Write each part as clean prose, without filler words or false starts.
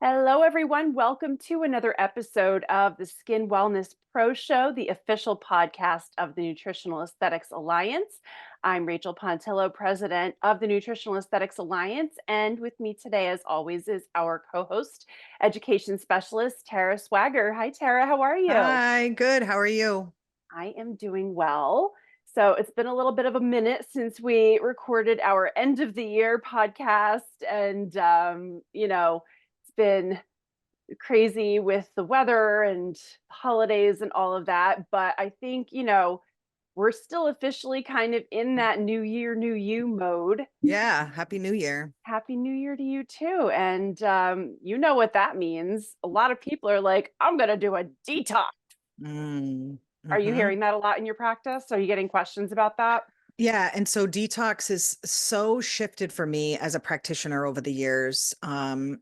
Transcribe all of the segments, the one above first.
Hello, everyone. Welcome to another episode of the Skin Wellness Pro Show, the official podcast of the Nutritional Aesthetics Alliance. I'm Rachael Pontillo, president of the Nutritional Aesthetics Alliance. And with me today, as always, is our co host, education specialist, Tara Swagger. Hi, Tara. How are you? Hi, good. How are you? I am doing well. So it's been a little bit of a minute since we recorded our end of the year podcast. And, it's been crazy with the weather and holidays and all of that. But I think, we're still officially kind of in that new year, new you mode. Yeah, Happy New Year. Happy New Year to you too. And you know what that means. A lot of people are like, I'm going to do a detox. Mm, Are you hmm hearing that a lot in your practice? Are you getting questions about that? Yeah, and so detox is so shifted for me as a practitioner over the years. I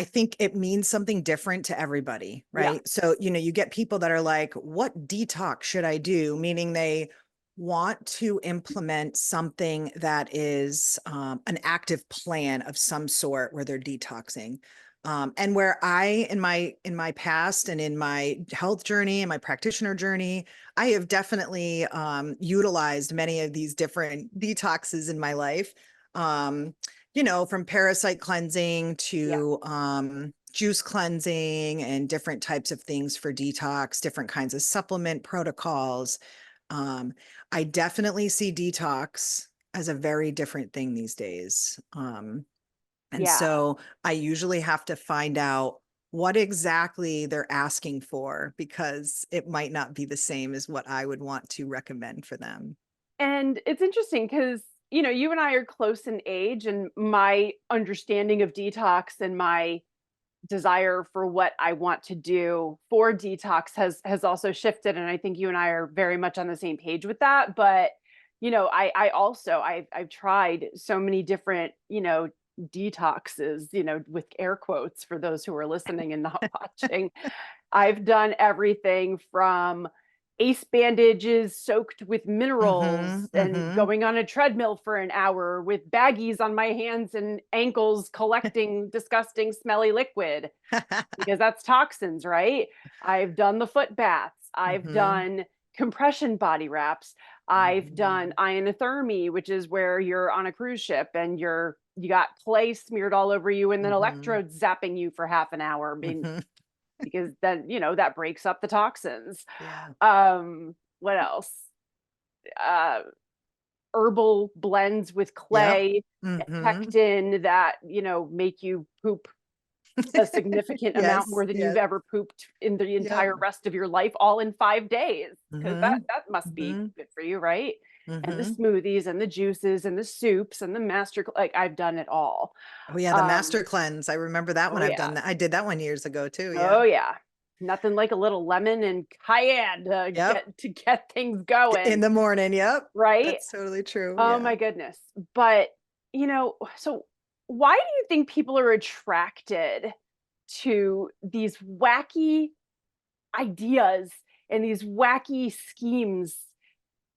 think it means something different to everybody, Yeah. right? So, you get people that are like, what detox should I do? Meaning they want to implement something that is an active plan of some sort where they're detoxing. And where in my past and in my health journey and my practitioner journey, I have definitely utilized many of these different detoxes in my life. Um, from parasite cleansing Yeah. to juice cleansing and different types of things for detox, different kinds of supplement protocols. Um, I definitely see detox as a very different thing these days. And Yeah. so I usually have to find out what exactly they're asking for because it might not be the same as what I would want to recommend for them. And it's interesting because, you and I are close in age, and my understanding of detox and my desire for what I want to do for detox has also shifted. And I think you and I are very much on the same page with that. But, I also I've tried so many different, detoxes, with air quotes for those who are listening and not watching. I've done everything from ace bandages soaked with minerals Mm-hmm, and mm-hmm. going on a treadmill for an hour with baggies on my hands and ankles collecting disgusting smelly liquid because that's toxins, right? I've done the foot baths. I've Mm-hmm. done compression body wraps. I've done Mhm. ionothermy, which is where you're on a cruise ship and you got clay smeared all over you and then Mhm. electrodes zapping you for half an hour. I mean, Mhm. because then, that breaks up the toxins. Yeah. What else? Uh, Herbal blends with Yep. clay, Mhm. pectin that, make you poop a significant amount Yes, more than you've yes. ever pooped in the Yep. entire rest of your life, all in 5 days. Because that Mhm. that must be Mhm. good for you, right? And the Mhm. smoothies and the juices and the soups and the like I've done it all. Oh, yeah, the master Um, cleanse. I remember that one. oh I've yeah. done that. I did that one years ago too, yeah. Oh yeah. Nothing like a little lemon and cayenne to Yep. get things In going, the morning, yep. right? That's totally true, Oh yeah. my goodness. But, so why do you think people are attracted to these wacky ideas and these wacky schemes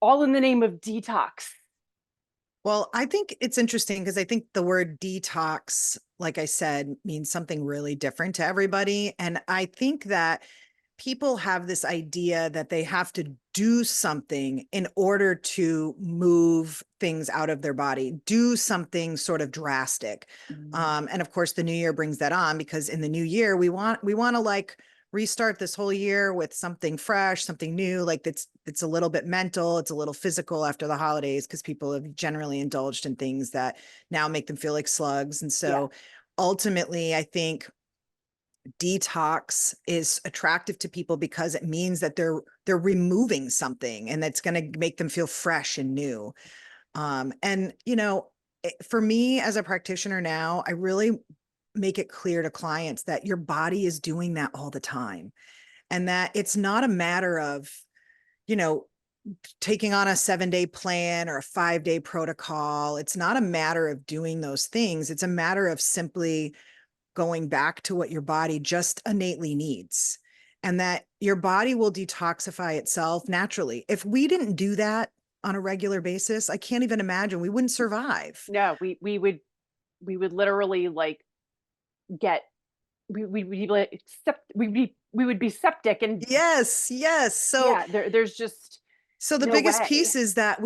all in the name of detox? Well, I think it's interesting because I think the word detox, like I said, means something really different to everybody. And I think that people have this idea that they have to do something in order to move things out of their body, do something sort of drastic. Mm. And of course, the new year brings that on because in the new year, we want to like restart this whole year with something fresh, something new. Like it's a little bit mental, it's a little physical after the holidays because people have generally indulged in things that now make them feel like slugs. And Yeah. so ultimately, I think detox is attractive to people because it means that they're removing something and that's going to make them feel fresh and new. And for me as a practitioner now, I really make it clear to clients that your body is doing that all the time and that it's not a matter of, you know, taking on a 7-day plan or a 5-day protocol. It's not a matter of doing those things. It's a matter of simply going back to what your body just innately needs and that your body will detoxify itself naturally. If we didn't do that on a regular basis, I can't even imagine we wouldn't survive. No, we would we would literally like get we'd be like we would be septic and Yes, yes. So yeah, there's just So the no biggest way. piece is that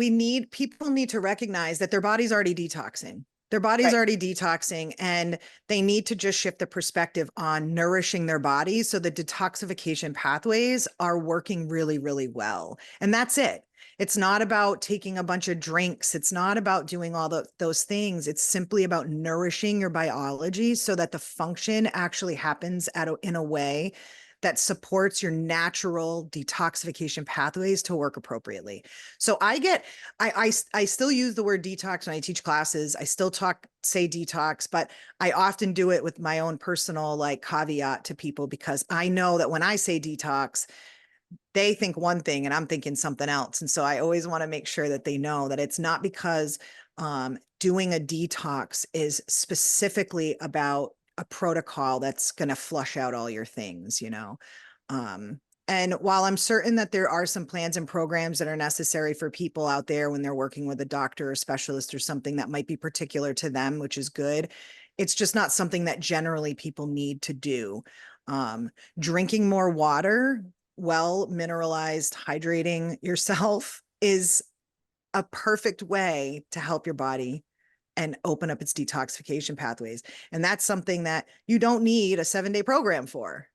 people need to recognize that their body's already detoxing. Their body's Right. already detoxing and they need to just shift the perspective on nourishing their bodies so the detoxification pathways are working really, really well. And that's it. It's not about taking a bunch of drinks. It's not about doing all those things. It's simply about nourishing your biology so that the function actually happens in a way that supports your natural detoxification pathways to work appropriately. So I still use the word detox when I teach classes. I still say detox, but I often do it with my own personal like caveat to people because I know that when I say detox, they think one thing and I'm thinking something else. And so I always want to make sure that they know that it's not because doing a detox is specifically about a protocol that's going to flush out all your things, you know. Um, and while I'm certain that there are some plans and programs that are necessary for people out there when they're working with a doctor or specialist or something that might be particular to them, which is good, it's just not something that generally people need to do. Um, Drinking more water, well mineralized, hydrating yourself is a perfect way to help your body and open up its detoxification pathways. And that's something that you don't need a 7-day program for,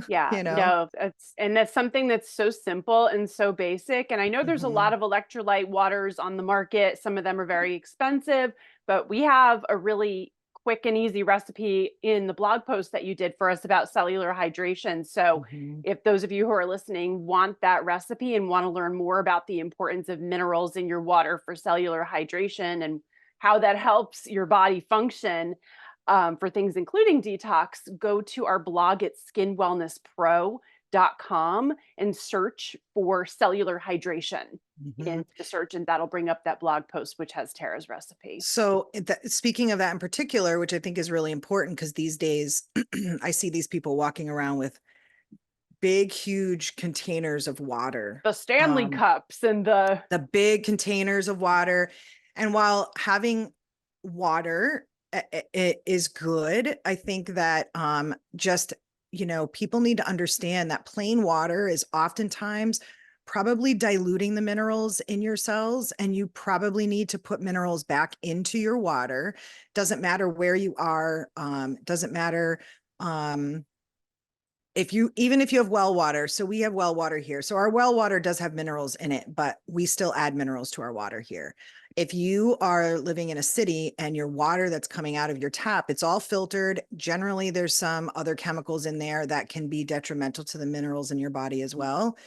Yeah, you know? no, that's something that's so simple and so basic. And I know there's a lot Mhm. of electrolyte waters on the market. Some of them are very expensive, but we have a really quick and easy recipe in the blog post that you did for us about cellular hydration. So Mhm. if those of you who are listening want that recipe and want to learn more about the importance of minerals in your water for cellular hydration and how that helps your body function, for things including detox, go to our blog at skinwellnesspro.com and search for cellular hydration Mhm. into the search, and that'll bring up that blog post, which has Tara's recipe. So, speaking of that in particular, which I think is really important because these days I see these people walking around with big, huge containers of water. The Stanley Um, cups and the big containers of water. And while having water it is good, I think that just, you know, people need to understand that plain water is oftentimes probably diluting the minerals in your cells, and you probably need to put minerals back into your water. Doesn't matter where you are, doesn't matter um, if you even if you have well water. So we have well water here, so our well water does have minerals in it, but we still add minerals to our water here. If you are living in a city and your water that's coming out of your tap, it's all filtered, generally there's some other chemicals in there that can be detrimental to the minerals in your body as well.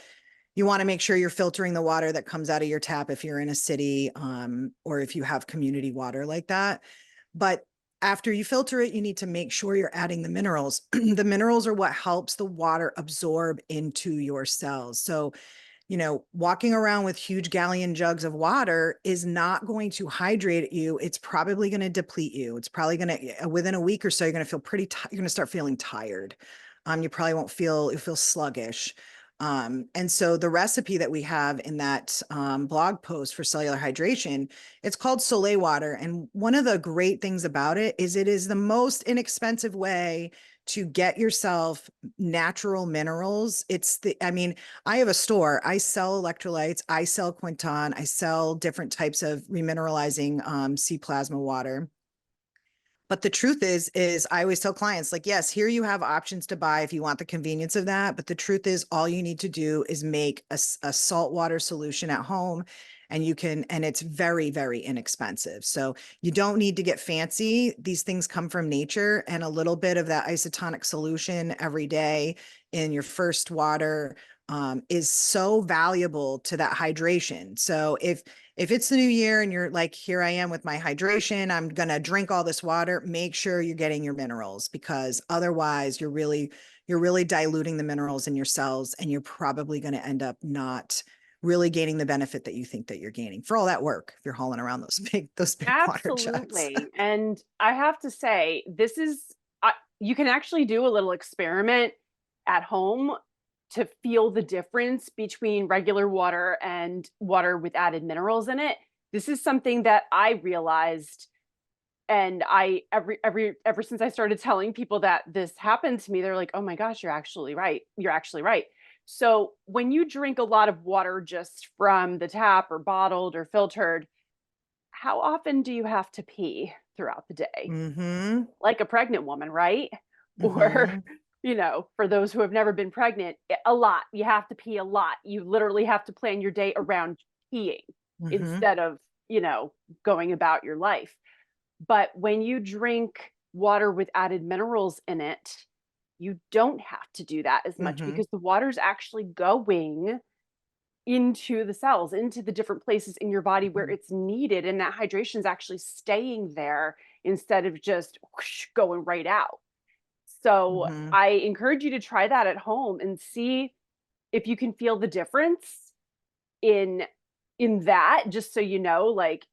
You want to make sure you're filtering the water that comes out of your tap if you're in a city, or if you have community water like that. But after you filter it, you need to make sure you're adding the minerals. The minerals are what helps the water absorb into your cells. So, you know, walking around with huge gallon jugs of water is not going to hydrate you. It's probably going to deplete you. It's probably going to, within a week or so, you're going to feel you're going to start feeling tired. You probably won't feel, you feel sluggish. And so the recipe that we have in that blog post for cellular hydration, it's called Soleil water. And one of the great things about it is the most inexpensive way to get yourself natural minerals. I mean, I have a store. I sell electrolytes. I sell Quinton. I sell different types of remineralizing sea plasma water. But the truth is I always tell clients, like, yes, here you have options to buy if you want the convenience of that. But the truth is, all you need to do is make a saltwater solution at home, and and it's very, very inexpensive. So you don't need to get fancy. These things come from nature, and a little bit of that isotonic solution every day in your first water is so valuable to that hydration. So if it's the new year and you're like, here I am with my hydration, I'm going to drink all this water, make sure you're getting your minerals, because otherwise you're really diluting the minerals in your cells, and you're probably going to end up not really gaining the benefit that you think that you're gaining for all that work if you're hauling around those big water jugs. absolutely. And I have to say, you can actually do a little experiment at home to feel the difference between regular water and water with added minerals in it. This is something that I realized And I ever since I started telling people that this happened to me, they're like, "Oh my gosh, you're actually right. You're actually right." So, when you drink a lot of water just from the tap or bottled or filtered, how often do you have to pee throughout the day? Mhm. Like a pregnant woman, right? Or, Mhm. for those who have never been pregnant, a lot. You have to pee a lot. You literally have to plan your day around peeing Mhm. instead of, going about your life. But when you drink water with added minerals in it, you don't have to do that as much Mhm. because the water's actually going into the cells, into the different places in your body where Mhm. it's needed. And that hydration is actually staying there instead of just whoosh, going right out. So Mhm. I encourage you to try that at home and see if you can feel the difference in that, just so you know, like,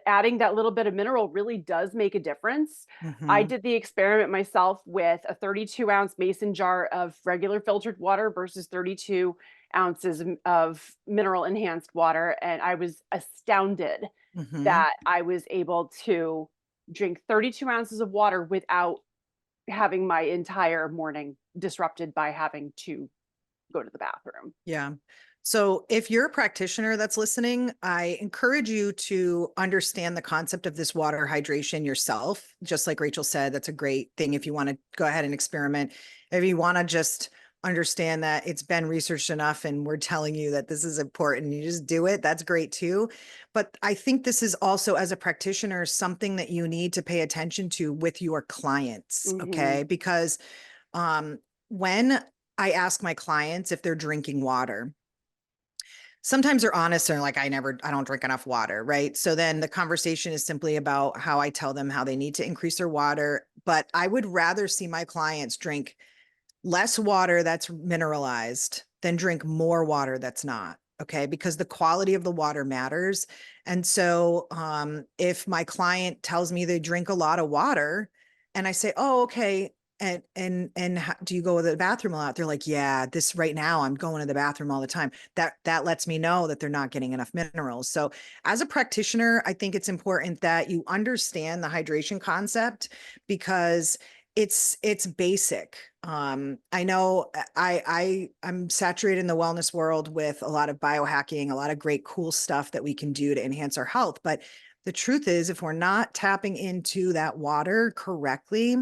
adding that little bit of mineral really does make a difference. I Mhm. did the experiment myself with a 32-ounce mason jar of regular filtered water versus 32 ounces of mineral enhanced water, and I was astounded Mhm. that I was able to drink 32 ounces of water without having my entire morning disrupted by having to go to the bathroom. Yeah. So if you're a practitioner that's listening, I encourage you to understand the concept of this water hydration yourself. Just like Rachel said, that's a great thing if you want to go ahead and experiment. If you want to just understand that it's been researched enough and we're telling you that this is important, you just do it, that's great too. But I think this is also, as a practitioner, something that you need to pay attention to with your clients, Mhm. okay? Because um, when I ask my clients if they're drinking water, sometimes they're honest and like, I don't drink enough water, right? So then the conversation is simply about how I tell them how they need to increase their water. But I would rather see my clients drink less water that's mineralized than drink more water that's not. Okay. Because the quality of the water matters. And so if my client tells me they drink a lot of water and I say, oh, okay. And do you go to the bathroom a lot? They're like, yeah, this right now I'm going to the bathroom all the time. That lets me know that they're not getting enough minerals. So as a practitioner, I think it's important that you understand the hydration concept because it's basic. I know I'm saturated in the wellness world with a lot of biohacking, a lot of great cool stuff that we can do to enhance our health. But the truth is, if we're not tapping into that water correctly,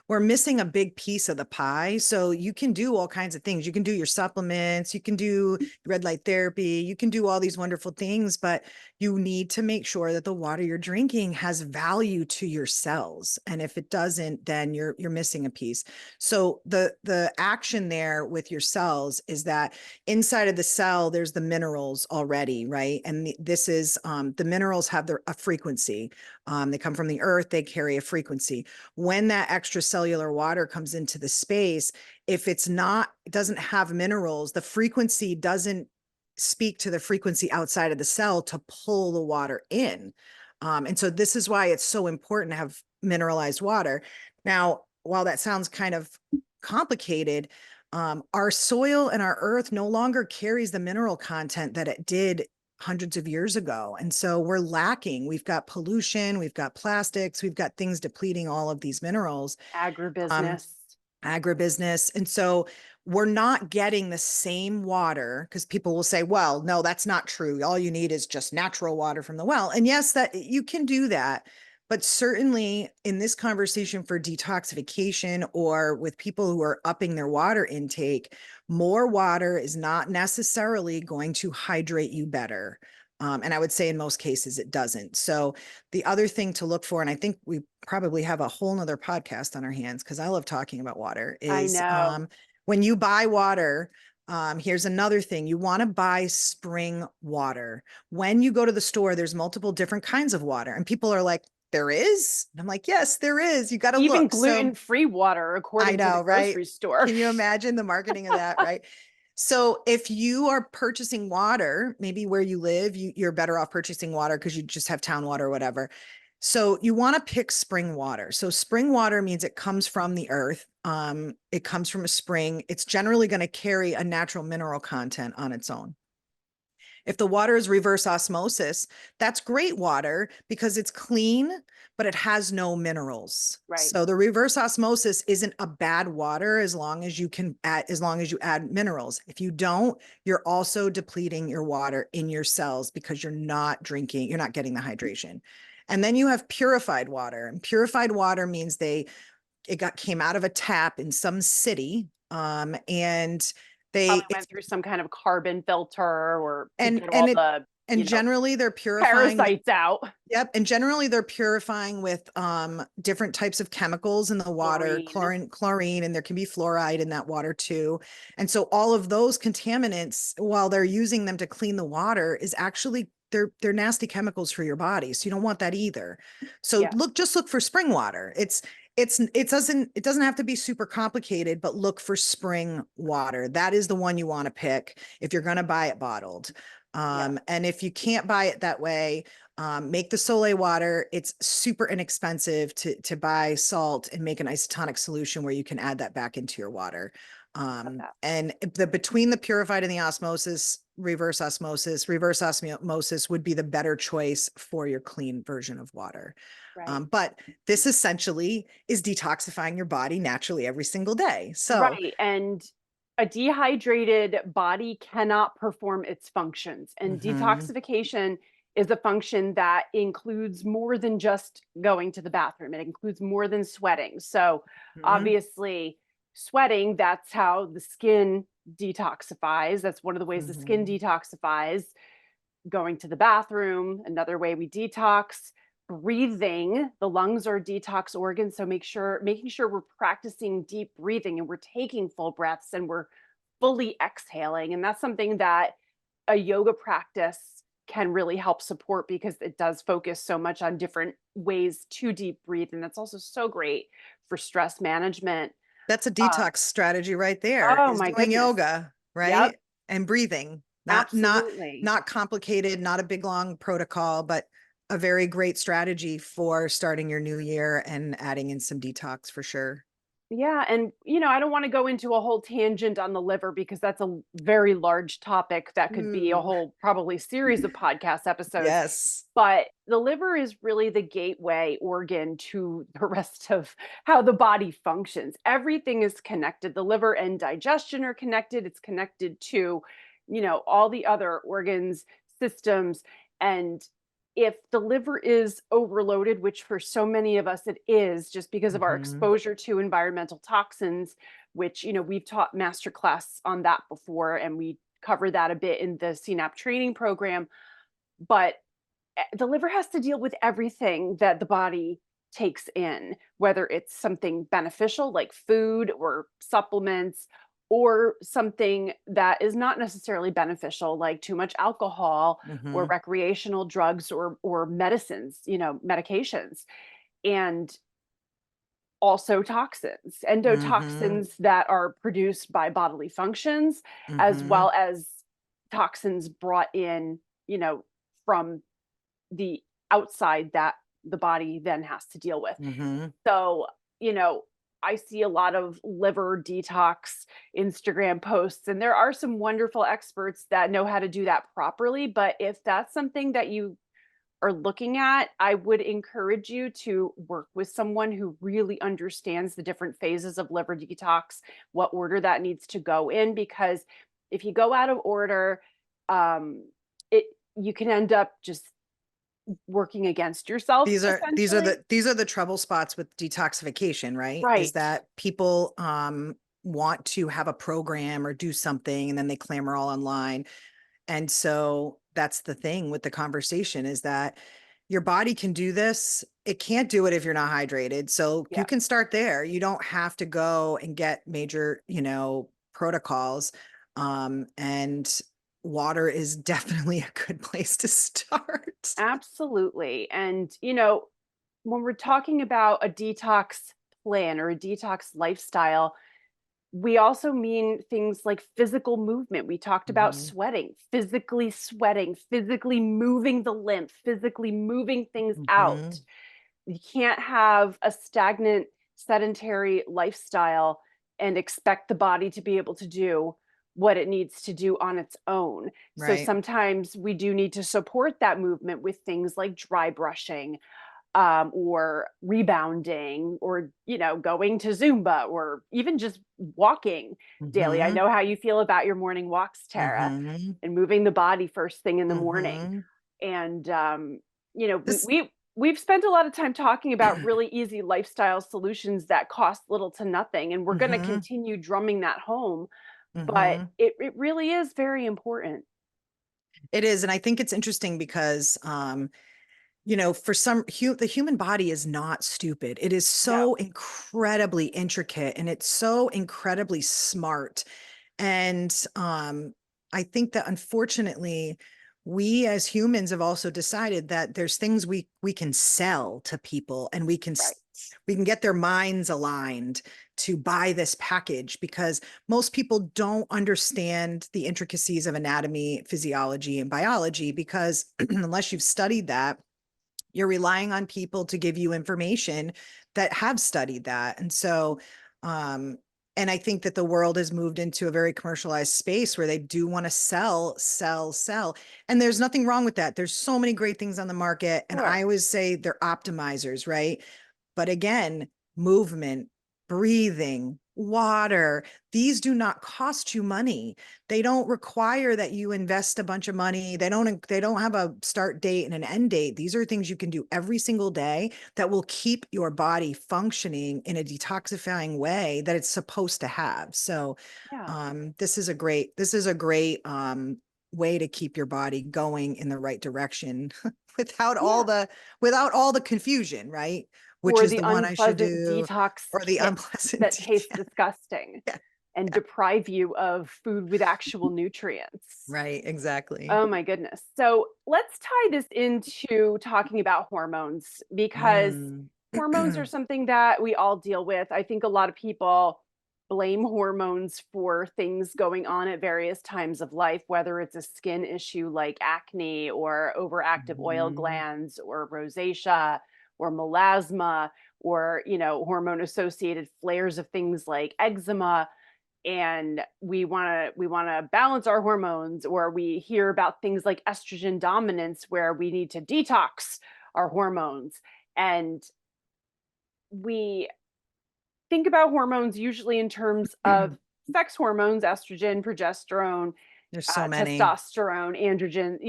we're missing a big piece of the pie. So you can do all kinds of things. You can do your supplements, you can do red light therapy, you can do all these wonderful things, but you need to make sure that the water you're drinking has value to your cells. And if it doesn't, then you're missing a piece. So the action there with your cells is that inside of the cell, there's the minerals already, right? And this is the minerals have a frequency. They come from the earth, they carry a frequency. When that extracellular water comes into the space, if it doesn't have minerals, the frequency doesn't speak to the frequency outside of the cell to pull the water in. And so this is why it's so important to have mineralized water. Now, while that sounds kind of complicated, our soil and our earth no longer carries the mineral content that it did hundreds of years ago. And so we're lacking. We've got pollution, we've got plastics, we've got things depleting all of these minerals, um, Agribusiness. agribusiness. And so we're not getting the same water because people will say, well, no, that's not true. All you need is just natural water from the well. And yes, that you can do that. But certainly in this conversation for detoxification or with people who are upping their water intake, more water is not necessarily going to hydrate you better. And I would say in most cases it doesn't. So the other thing to look for, and I think we probably have a whole nother podcast on our hands because I love talking about water, I is know. when you buy water, here's another thing. You want to buy spring water. When you go to the store, there's multiple different kinds of water. And people are like, there is? And I'm like, yes, there is. You got to Even look. So gluten-free water I according to the know, right? grocery store. Can you imagine the marketing of that, right? So if you are purchasing water, maybe where you live, you're better off purchasing water because you just have town water or whatever. So you want to pick spring water. So spring water means it comes from the earth. It comes from a spring. It's generally going to carry a natural mineral content on its own. If the water is reverse osmosis, that's great water because it's clean, but it has no minerals. Right. So the reverse osmosis isn't a bad water as long as you add minerals. If you don't, you're also depleting your water in your cells because you're not getting the hydration. And then you have purified water. And purified water means came out of a tap in some city. And Probably it's went through some kind of carbon filter or to and get and all it the, and generally they're purifying with parasites out. Yep. And generally they're purifying with different types of chemicals in the water, Chlorine. chlorine, and there can be fluoride in that water too. And so all of those contaminants, while they're using them to clean the water, is actually they're nasty chemicals for your body. So you don't want that either. So Yeah. just look for spring water. It doesn't have to be super complicated, but look for spring water. That is the one you want to pick if you're going to buy it bottled. Yeah. And if you can't buy it that way, make the Soleil water. It's super inexpensive to buy salt and make an isotonic solution where you can add that back into your water. Love that. And between the purified and the reverse osmosis would be the better choice for your clean version of water. Right. But this essentially is detoxifying your body naturally every single day. So, Right. And a dehydrated body cannot perform its functions. And mhm, detoxification is a function that includes more than just going to the bathroom, it includes more than sweating. So, mhm, obviously, sweating, that's how the skin detoxifies. That's one of the ways the skin mhm, detoxifies. Going to the bathroom, another way we detox. Breathing, the lungs are detox organs, so making sure we're practicing deep breathing and we're taking full breaths and we're fully exhaling. And that's something that a yoga practice can really help support because it does focus so much on different ways to deep breathe. And that's also so great for stress management. that's a Um, detox strategy right there, oh is my doing goodness. yoga, Yep, right? And breathing. absolutely. Not complicated, not a big long protocol, but a very great strategy for starting your new year and adding in some detox for sure. Yeah, and I don't want to go into a whole tangent on the liver because that's a very large topic that could be a Ooh, whole probably series of podcast episodes. yes. But the liver is really the gateway organ to the rest of how the body functions. Everything is connected. The liver and digestion are connected. It's connected to, all the other organs, systems, and if the liver is overloaded, which for so many of us it is, just because of our Mhm, exposure to environmental toxins, which we've taught masterclass on that before, and we cover that a bit in the CNAP training program. But the liver has to deal with everything that the body takes in, whether it's something beneficial like food or supplements, or something that is not necessarily beneficial like too much alcohol or mhm, recreational drugs or medicines, medications, and also toxins, mhm, endotoxins that are produced by bodily functions, as mhm, well as toxins brought in, from the outside that the body then has to deal with. mhm. So, you know, I see a lot of liver detox Instagram posts, and there are some wonderful experts that know how to do that properly. But if that's something that you are looking at, I would encourage you to work with someone who really understands the different phases of liver detox, what order that needs to go in, because if you go out of order, um, it you can end up just working against yourself essentially. These are the trouble spots with detoxification, right? Is Right. that people want to have a program or do something and then they clamor all online. And so that's the thing with the conversation, is that your body can do this. It can't do it if you're not hydrated. So you Yeah. can start there. You don't have to go and get major, protocols. And water is definitely a good place to start. Absolutely. And when we're talking about a detox plan or a detox lifestyle, we also mean things like physical movement. We talked about Mhm, sweating, physically moving the lymph, physically moving things out. mhm, You can't have a stagnant, sedentary lifestyle and expect the body to be able to do what it needs to do on its own. So Right. sometimes we do need to support that movement with things like dry brushing, or rebounding, or going to Zumba, or even just walking daily. I Mm-hmm. know how you feel about your morning walks, Tara, Mm-hmm. and moving the body first thing in the morning. Mm-hmm. And This we've spent a lot of time talking about really easy lifestyle solutions that cost little to nothing, and we're going to mm-hmm. continue drumming that home. But Mm-hmm. it really is very important. It is. And I think it's interesting because for the human body is not stupid. It is No, so incredibly intricate and it's so incredibly smart. And I think that unfortunately, we as humans have also decided that there's things we can sell to people, and right? we can get their minds aligned to buy this package, because most people don't understand the intricacies of anatomy, physiology, and biology, because unless you've studied that, you're relying on people to give you information that have studied that. And so, um, and I think that the world has moved into a very commercialized space where they do want to sell, sell, sell. And there's nothing wrong with that. There's so many great things on the market. And I Sure. always say they're optimizers, right? But again, movement, breathing, water, these do not cost you money. They don't require that you invest a bunch of money. They don't have a start date and an end date. These are things you can do every single day that will keep your body functioning in a detoxifying way that it's supposed to have. So Yeah. this is a great way to keep your body going in the right direction without all Yeah. the without all the confusion, right? Which Or is the the one I should unpleasant do, detox or the kits unpleasant that taste detail. disgusting Yeah, and yeah, deprive you of food with actual nutrients. right, exactly. Oh my goodness. So let's tie this into talking about hormones, because Mm. hormones are something that we all deal with. I think a lot of people blame hormones for things going on at various times of life, whether it's a skin issue like acne, or overactive oil Mhm. glands, or rosacea, or melasma, or hormone associated flares of things like eczema. And we want to balance our hormones, or we hear about things like estrogen dominance where we need to detox our hormones. And we think about hormones usually in terms of sex hormones: estrogen, progesterone, There's so many. testosterone, androgen,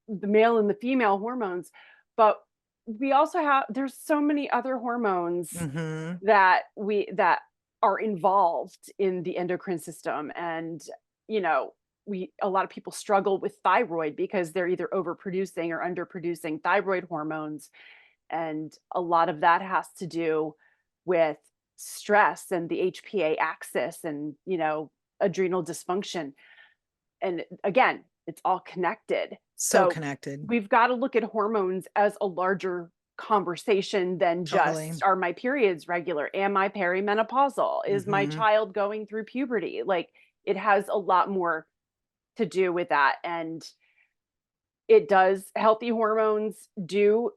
the male and the female hormones. But we also have there's so many other hormones Mhm. that are involved in the endocrine system. And you know we a lot of people struggle with thyroid because they're either overproducing or underproducing thyroid hormones. And a lot of that has to do with stress and the HPA axis, and adrenal dysfunction. And again, it's all connected. So So connected. we've got to look at hormones as a larger conversation than Totally. just, are my periods regular? Am I perimenopausal? Is my Mhm. child going through puberty? Like, it has a lot more to do with that. And it does, healthy hormones do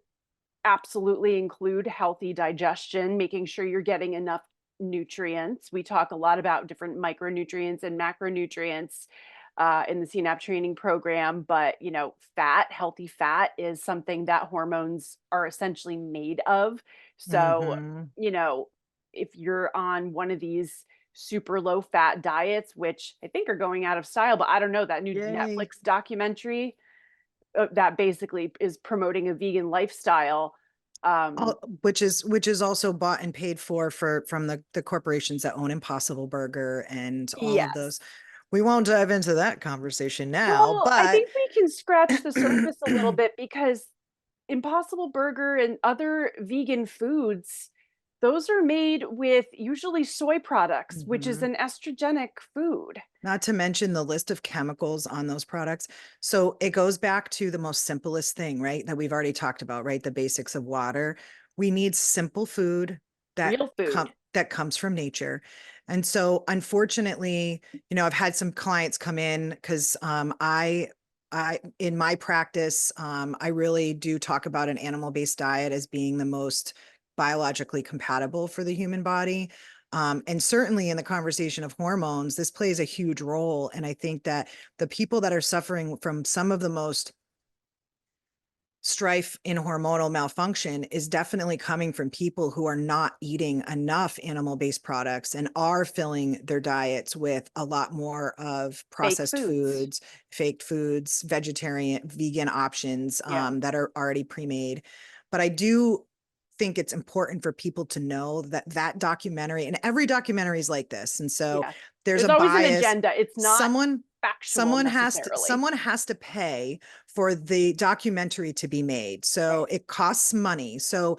absolutely include healthy digestion, making sure you're getting enough nutrients. We talk a lot about different micronutrients and macronutrients in the CNAP training program, but healthy fat is something that hormones are essentially made of. So, Mhm. you know, if you're on one of these super low fat diets, which I think are going out of style, but I don't know, that new Yay. Netflix documentary that basically is promoting a vegan lifestyle. Um, Which is also bought and paid for from the corporations that own Impossible Burger and all of yes. those. We won't dive into that conversation now, Well, I but think we can scratch the surface a little bit, because Impossible Burger and other vegan foods, those are made with usually soy products, which is Mhm. an estrogenic food. Not to mention the list of chemicals on those products. So it goes back to the most simplest thing, right? That we've already talked about, right? The basics of water. We need simple food that Real food. that comes from nature. And so unfortunately, I've had some clients come in because I in my practice, I really do talk about an animal-based diet as being the most biologically compatible for the human body. And certainly in the conversation of hormones, this plays a huge role. And I think that the people that are suffering from some of the most strife in hormonal malfunction is definitely coming from people who are not eating enough animal-based products and are filling their diets with a lot more of Fake processed foods. foods, fake foods, vegetarian, vegan options Yeah. that are already pre-made. But I do think it's important for people to know that that documentary, and every documentary is like this. And so Yes. there's There's a always an bias. agenda. It's not Someone factual necessarily. someone has to pay for the documentary to be made. So Right. it costs money. So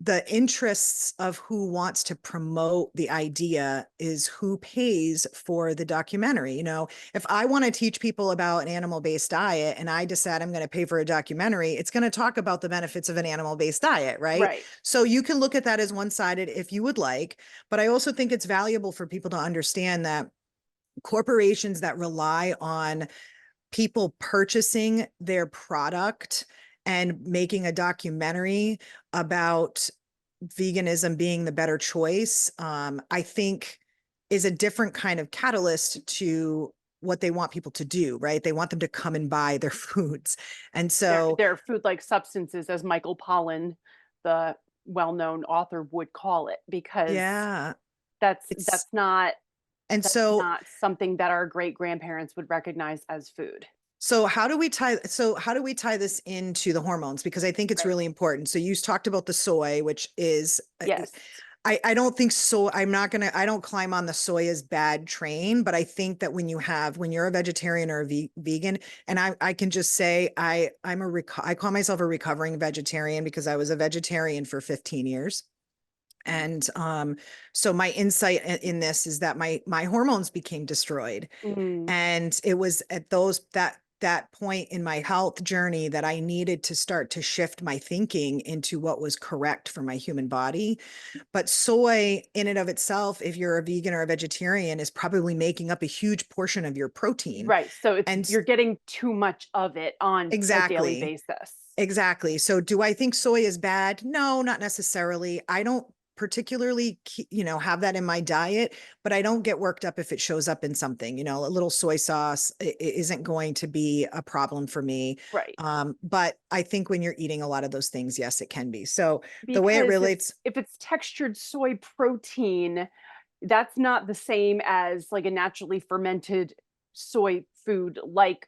the interests of who wants to promote the idea is who pays for the documentary. You know, if I want to teach people about an animal-based diet and I decide I'm going to pay for a documentary, it's going to talk about the benefits of an animal-based diet, right? Right. So you can look at that as one-sided if you would like, but I also think it's valuable for people to understand that corporations that rely on people purchasing their product and making a documentary about veganism being the better choice, I think is a different kind of catalyst to what they want people to do, right? They want them to come and buy their foods. And so, They're food-like substances, as Michael Pollan, the well-known author, would call it, because yeah, that's it's, and that's so not something that our great-grandparents would recognize as food. how do we tie this into the hormones? Because I think it's Right. really important. So you talked about the soy, which is Yes. I don't think so. I don't climb on the soy is bad train, but I think that when you're a vegetarian or a vegan, and I can just say I call myself a recovering vegetarian because I was a vegetarian for 15 years. And so my insight in this is that my hormones became destroyed. Mm, And it was at that point in my health journey that I needed to start to shift my thinking into what was correct for my human body. But soy in and of itself, if you're a vegan or a vegetarian, is probably making up a huge portion of your protein. right, so it's And you're getting too much of it on a daily exactly, basis. exactly. So do I think soy is bad? No, not necessarily. I don't particularly, have that in my diet, but I don't get worked up if it shows up in something. A little soy sauce isn't going to be a problem for me. Right. But I think when you're eating a lot of those things, yes, it can be. So the way it Because relates, if it's textured soy protein, that's not the same as like a naturally fermented soy food, like,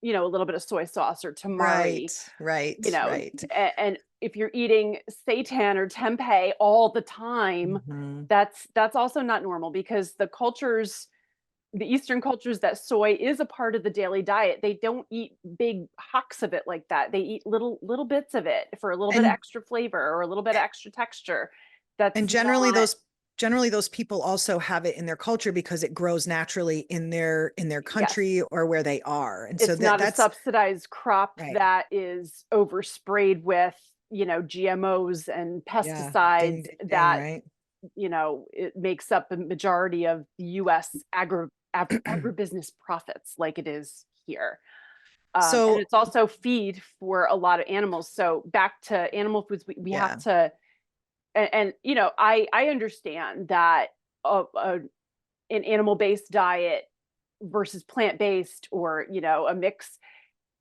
a little bit of soy sauce or tamari, right, right, right. and if you're eating seitan or tempeh all the time, Mhm. that's also not normal, because the Eastern cultures that soy is a part of the daily diet, they don't eat big hocks of it like that. They eat little bits of it for a little bit of And extra flavor or a little bit of extra texture. That's and not generally those people also have it in their culture because it grows naturally in their yes. country or where they are. And so It's not a that's subsidized crop right. that is oversprayed with, GMOs and Yeah. pesticides Ding ding ding, that, right? it makes up the majority of the US agribusiness profits like it is here. And So it's also feed for a lot of animals. So back to animal foods, we have yeah. to, and I understand that an animal-based diet versus plant-based, or a mix,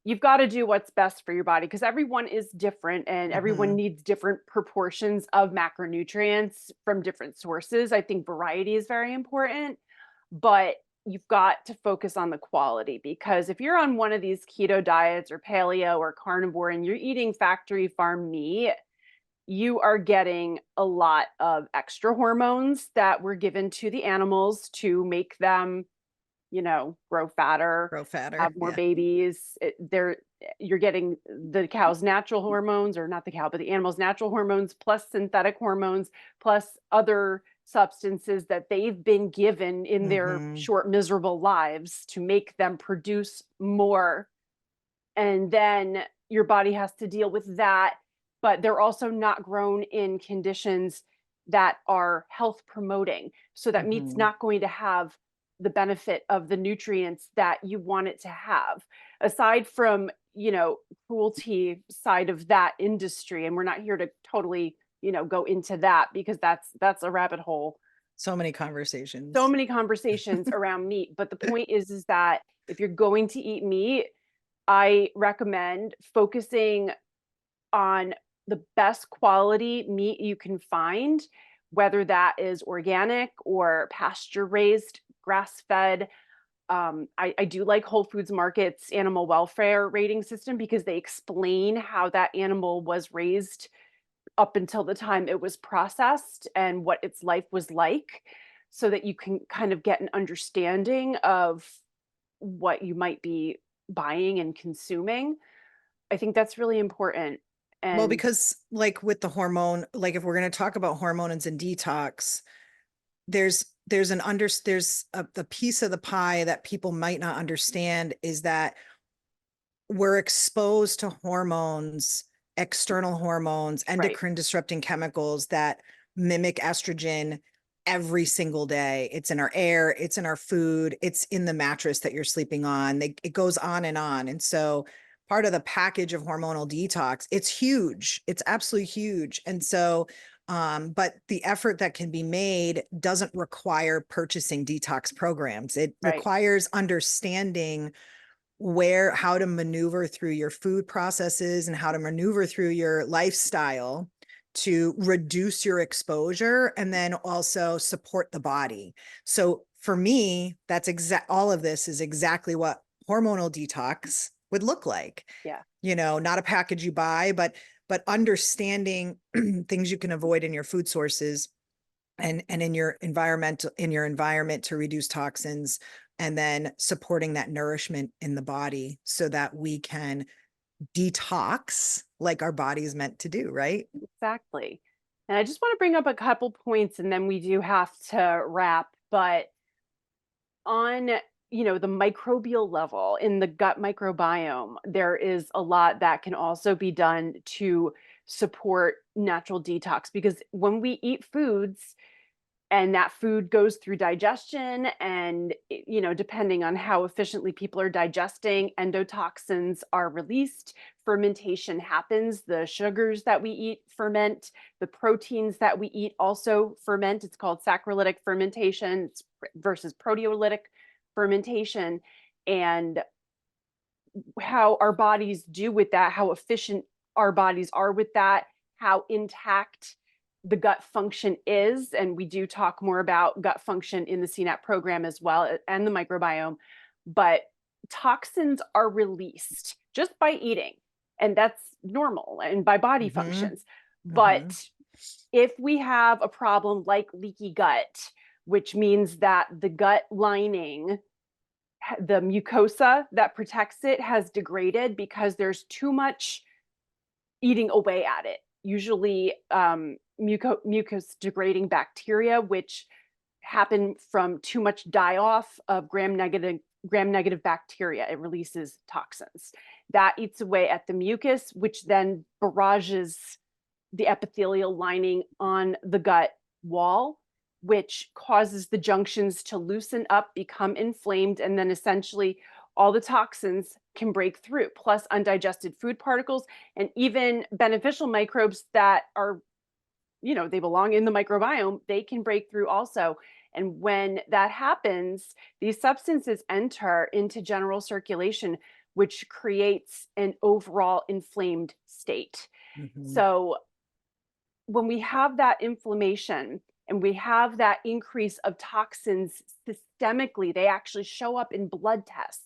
you've got to do what's best for your body, because everyone is different and everyone Mhm. needs different proportions of macronutrients from different sources. I think variety is very important, but you've got to focus on the quality, because if you're on one of these keto diets or paleo or carnivore and you're eating factory farm meat, you are getting a lot of extra hormones that were given to the animals to make them, grow fatter, Grow fatter. have more Yeah. babies. You're getting the cow's natural hormones, or not the cow, but the animal's natural hormones, plus synthetic hormones, plus other substances that they've been given in their Mhm. short, miserable lives to make them produce more. And then your body has to deal with that. But they're also not grown in conditions that are health promoting. So that meat's Mhm. not going to have the benefit of the nutrients that you want it to have. Aside from, cruelty side of that industry, and we're not here to totally, go into that, because that's a rabbit hole So many So conversations. many conversations around meat, but the point is that if you're going to eat meat, I recommend focusing on the best quality meat you can find, whether that is organic or pasture raised, grass fed. I do like Whole Foods Market's animal welfare rating system because they explain how that animal was raised up until the time it was processed and what its life was like, so that you can kind of get an understanding of what you might be buying and consuming. I think that's really important. Well, And because like with the hormone, like if we're going to talk about hormones and detox, there's a the piece of the pie that people might not understand is that we're exposed to hormones, external hormones, right, endocrine disrupting chemicals that mimic estrogen every single day. It's in our air, it's in our food, it's in the mattress that you're sleeping on. It goes on and on. And so part of the package of hormonal detox, it's huge. It's absolutely huge. And so but the effort that can be made doesn't require purchasing detox programs. It right, requires understanding how to maneuver through your food processes and how to maneuver through your lifestyle to reduce your exposure and then also support the body. So for me, that's all of this is exactly what hormonal detox would look like. yeah, Not a package you buy, but understanding things you can avoid in your food sources and in your environment to reduce toxins, and then supporting that nourishment in the body so that we can detox like our body is meant to do, right? exactly. And I just want to bring up a couple points and then we do have to wrap. But on, the microbial level in the gut microbiome, there is a lot that can also be done to support natural detox, because when we eat foods and that food goes through digestion and depending on how efficiently people are digesting, endotoxins are released, fermentation happens, the sugars that we eat ferment, the proteins that we eat also ferment. It's called saccharolytic fermentation versus proteolytic fermentation. And how our bodies do with that, how efficient our bodies are with that, how intact the gut function is. And we do talk more about gut function in the CNAP program as well, and the microbiome. But toxins are released just by eating, and that's normal, and by body Mm-hmm. functions. Mm-hmm. But if we have a problem like leaky gut, which means that the gut lining, the mucosa that protects it, has degraded because there's too much eating away at it. Usually, mucus degrading bacteria, which happen from too much die off of gram negative bacteria. It releases toxins that eats away at the mucus, which then barrages the epithelial lining on the gut wall, which causes the junctions to loosen up, become inflamed, and then essentially all the toxins can break through, plus undigested food particles and even beneficial microbes that are, they belong in the microbiome, they can break through also. And when that happens, these substances enter into general circulation, which creates an overall inflamed state. Mm-hmm. So when we have that inflammation and we have that increase of toxins systemically, they actually show up in blood tests.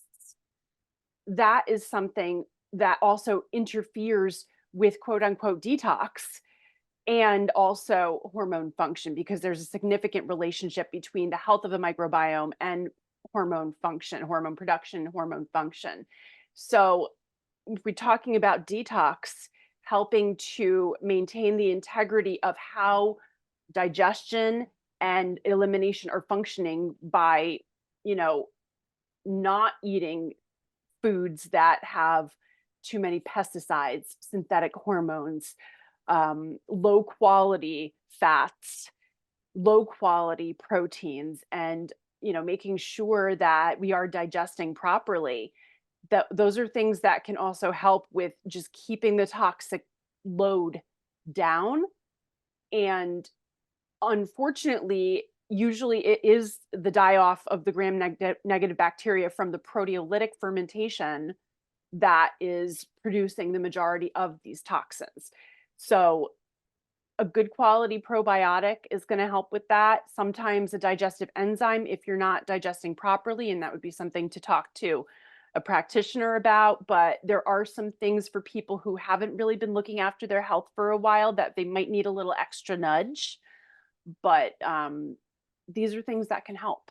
That is something that also interferes with quote unquote detox and also hormone function, because there's a significant relationship between the health of the microbiome and hormone function, hormone production, hormone function. So if we're talking about detox, helping to maintain the integrity of how digestion and elimination are functioning by, you know, not eating foods that have too many pesticides, synthetic hormones, low quality fats, low quality proteins, and making sure that we are digesting properly. That those are things that can also help with just keeping the toxic load down. And unfortunately, usually it is the die off of the negative bacteria from the proteolytic fermentation that is producing the majority of these toxins. So a good quality probiotic is going to help with that. Sometimes a digestive enzyme if you're not digesting properly, and that would be something to talk to a practitioner about. But there are some things for people who haven't really been looking after their health for a while that they might need a little extra nudge. But these are things that can help.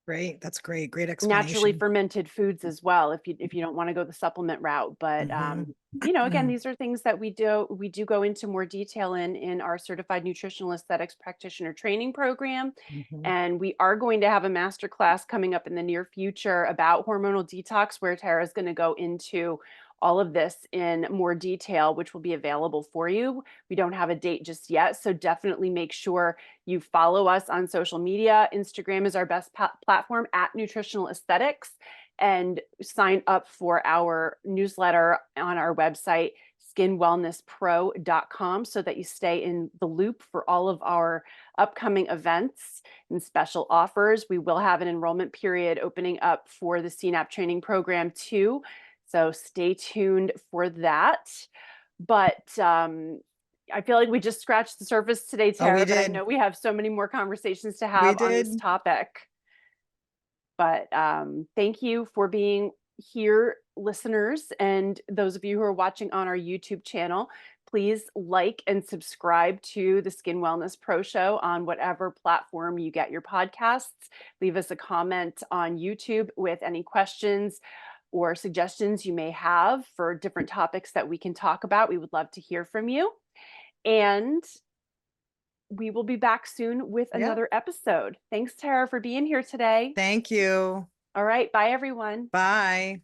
Great. That's great. Great Naturally explanation. fermented foods as well if you don't want to go the supplement route. But Hmm. again, these are things that we do go into more detail in our certified nutritional aesthetics practitioner training program. Hmm. And we are going to have a master class coming up in the near future about hormonal detox, where Tara is going to go into all of this in more detail, which will be available for you. We don't have a date just yet, so definitely make sure you follow us on social media. Instagram is our best platform at Nutritional Aesthetics, and sign up for our newsletter on our website, skinwellnesspro.com, so that you stay in the loop for all of our upcoming events and special offers. We will have an enrollment period opening up for the CNAP training program too. So stay tuned for that. But I feel like we just scratched the surface today, Oh, we Tara, but I did. know we have so many more conversations to We have on this did. topic. But thank you for being here, listeners, and those of you who are watching on our YouTube channel. Please like and subscribe to the Skin Wellness Pro Show on whatever platform you get your podcasts. Leave us a comment on YouTube with any questions or suggestions you may have for different topics that we can talk about. We would love to hear from you. And we will be back soon with Yeah. another episode. Thanks, Tara, for being here today. Thank you. All right. Bye, everyone. Bye.